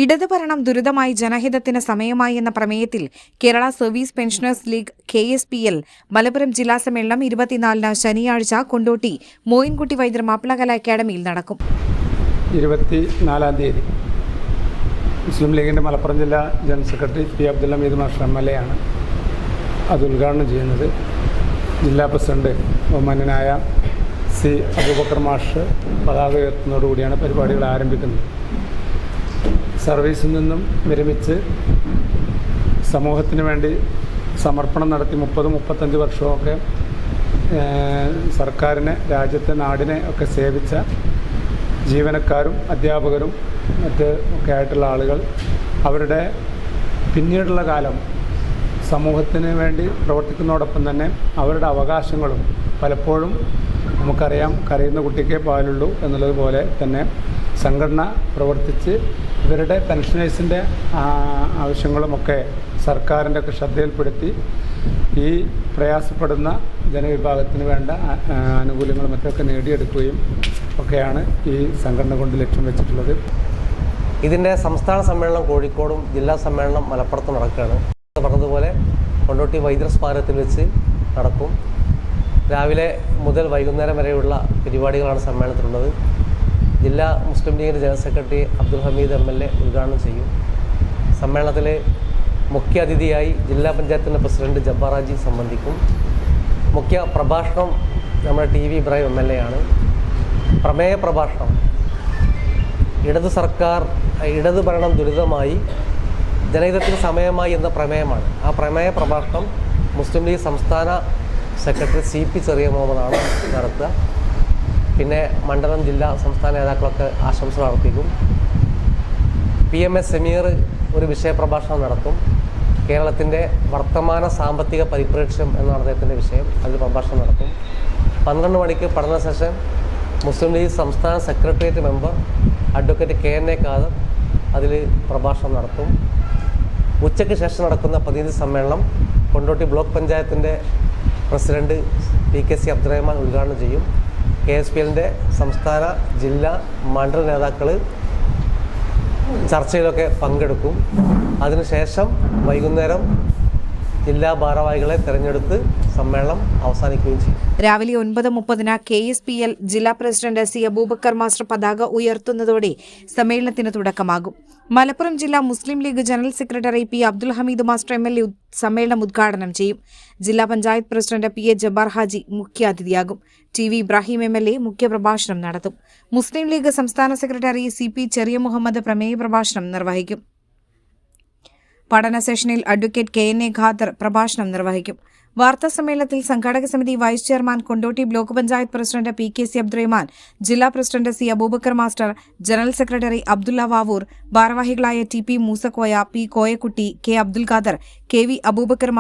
ഇടതുഭരണം ദുരിതമായി ജനഹിതത്തിന് സമയമായി എന്ന പ്രമേയത്തിൽ Kerala service pensioners league KSPL Malappuram ജില്ലാ സമ്മേളനം 24-ന് ശനിയാഴ്ച കൊണ്ടോട്ടി മോയിൻകുട്ടി വൈദ്യർ മാപ്പിളകല അക്കാദമിയിൽ നടക്കും. 24-ാം തീയതി മുസ്ലിം ലീഗിൻ്റെ മലപ്പുറം ജില്ലാ general secretary P. Abdul Hameed master MLA ആണ് അത് ഉദ്ഘാടനം ചെയ്യുന്നത്. ജില്ലാ പ്രസിഡന്റ് ബഹുമാന്യനായ C. അബൂബക്കർ മാസ്റ്റർ പതാക ഉയർത്തുന്നതോടുകൂടിയാണ് പരിപാടികൾ ആരംഭിക്കുന്നത്. സർവീസിൽ നിന്നും വിരമിച്ച് സമൂഹത്തിന് വേണ്ടി സമർപ്പണം നടത്തി 30-35 വർഷമൊക്കെ സർക്കാരിനെ, രാജ്യത്തെ, നാടിനെ ഒക്കെ സേവിച്ച ജീവനക്കാരും അധ്യാപകരും ഒക്കെ ആയിട്ടുള്ള ആളുകൾ അവരുടെ പിന്നീടുള്ള കാലം സമൂഹത്തിന് വേണ്ടി പ്രവർത്തിക്കുന്നതോടൊപ്പം തന്നെ അവരുടെ അവകാശങ്ങളും പലപ്പോഴും നമുക്കറിയാം, കരയുന്ന കുട്ടിക്കേ പാലുള്ളൂ എന്നുള്ളതുപോലെ തന്നെ സംഘടന പ്രവർത്തിച്ച് ഇവരുടെ പെൻഷനേഴ്സിൻ്റെ ആവശ്യങ്ങളുമൊക്കെ സർക്കാരിൻ്റെ ഒക്കെ ശ്രദ്ധയിൽപ്പെടുത്തി ഈ പ്രയാസപ്പെടുന്ന ജനവിഭാഗത്തിന് വേണ്ട ആനുകൂല്യങ്ങളും മറ്റൊക്കെ നേടിയെടുക്കുകയും ഒക്കെയാണ് ഈ സംഘടന കൊണ്ട് ലക്ഷ്യം വെച്ചിട്ടുള്ളത്. ഇതിൻ്റെ സംസ്ഥാന സമ്മേളനം കോഴിക്കോടും ജില്ലാ സമ്മേളനം മലപ്പുറത്തും നടക്കുകയാണ്. പറഞ്ഞതുപോലെ കൊണ്ടോട്ടി വൈദ്യർ സ്മാരകത്തിൽ വെച്ച് നടക്കും. രാവിലെ മുതൽ വൈകുന്നേരം വരെയുള്ള പരിപാടികളാണ് സമ്മേളനത്തിലുള്ളത്. ജില്ലാ മുസ്ലിം ലീഗിൻ്റെ general secretary Abdul Hameed MLA ഉദ്ഘാടനം ചെയ്യും. സമ്മേളനത്തിൽ മുഖ്യ അതിഥിയായി ജില്ലാ പഞ്ചായത്തിൻ്റെ പ്രസിഡന്റ് ജബ്ബാർ ഹാജി സംബന്ധിക്കും. മുഖ്യ പ്രഭാഷണം നമ്മുടെ TV ഇബ്രാഹിം MLA ആണ്. പ്രമേയ പ്രഭാഷണം ഇടതു ഭരണം ദുരിതമായി ജനഹിതത്തിന് സമയമായി എന്ന പ്രമേയമാണ്. ആ പ്രമേയ പ്രഭാഷണം മുസ്ലിം ലീഗ് സംസ്ഥാന സെക്രട്ടറി CP ചെറിയ മുഹമ്മദാണ് നടത്തുക. പിന്നെ മണ്ഡലം, ജില്ലാ, സംസ്ഥാന നേതാക്കളൊക്കെ ആശംസകൾ അർപ്പിക്കും. PMS സമീർ ഒരു വിഷയപ്രഭാഷണം നടത്തും. കേരളത്തിൻ്റെ വർത്തമാന സാമ്പത്തിക പരിപ്രേക്ഷ്യം എന്നാണ് അദ്ദേഹത്തിൻ്റെ വിഷയം. അതിൽ പ്രഭാഷണം നടത്തും. 12 മണിക്ക് പഠന സെഷൻ മുസ്ലിം ലീഗ് സംസ്ഥാന secretariat member advocate KNA Khader അതിൽ പ്രഭാഷണം നടത്തും. ഉച്ചയ്ക്ക് ശേഷം നടക്കുന്ന പ്രതിനിധി സമ്മേളനം കൊണ്ടോട്ടി ബ്ലോക്ക് പഞ്ചായത്തിൻ്റെ പ്രസിഡന്റ് PKC അബ്ദുറഹ്മാൻ ഉദ്ഘാടനം ചെയ്യും. KSPLൻ്റെ സംസ്ഥാന, ജില്ലാ, മണ്ഡല നേതാക്കൾ ചർച്ചയിലൊക്കെ പങ്കെടുക്കും. അതിനുശേഷം വൈകുന്നേരം ജില്ലാ ഭാരവാഹികളെ തെരഞ്ഞെടുത്ത് സമ്മേളനം അവസാനിക്കുകയും ചെയ്യും. രാവിലെ 9:30-ന് KSPL ജില്ലാ പ്രസിഡന്റ് C. അബൂബക്കർ മാസ്റ്റർ പതാക ഉയർത്തുന്നതോടെ സമ്മേളനത്തിന് തുടക്കമാകും. മലപ്പുറം ജില്ലാ Muslim League general secretary P. Abdul Hameed master MLA സമ്മേളനം ഉദ്ഘാടനം ചെയ്യും. ജില്ലാ പഞ്ചായത്ത് പ്രസിഡന്റ് PA ജബ്ബാർ ഹാജി മുഖ്യാതിഥിയാകും. TV ഇബ്രാഹിം MLA മുഖ്യപ്രഭാഷണം നടത്തും. മുസ്ലിം ലീഗ് സംസ്ഥാന സെക്രട്ടറി CP ചെറിയ മുഹമ്മദ് പ്രമേയ പ്രഭാഷണം നിർവഹിക്കും. പഠന സെഷനിൽ അഡ്വക്കേറ്റ് KNA ഖാദർ പ്രഭാഷണം നിർവഹിക്കും. വാർത്താ സമ്മേളനത്തിൽ സംഘാടക സമിതി vice chairman Kondotty block panchayat president PKC Abdurahman, ജില്ലാ president C. Aboobacker master, general secretary Abdulla Vavoor, ഭാരവാഹികളായ TP Moosakoya, P. Koyakutty, K. Abdul Khader, KV Abubakar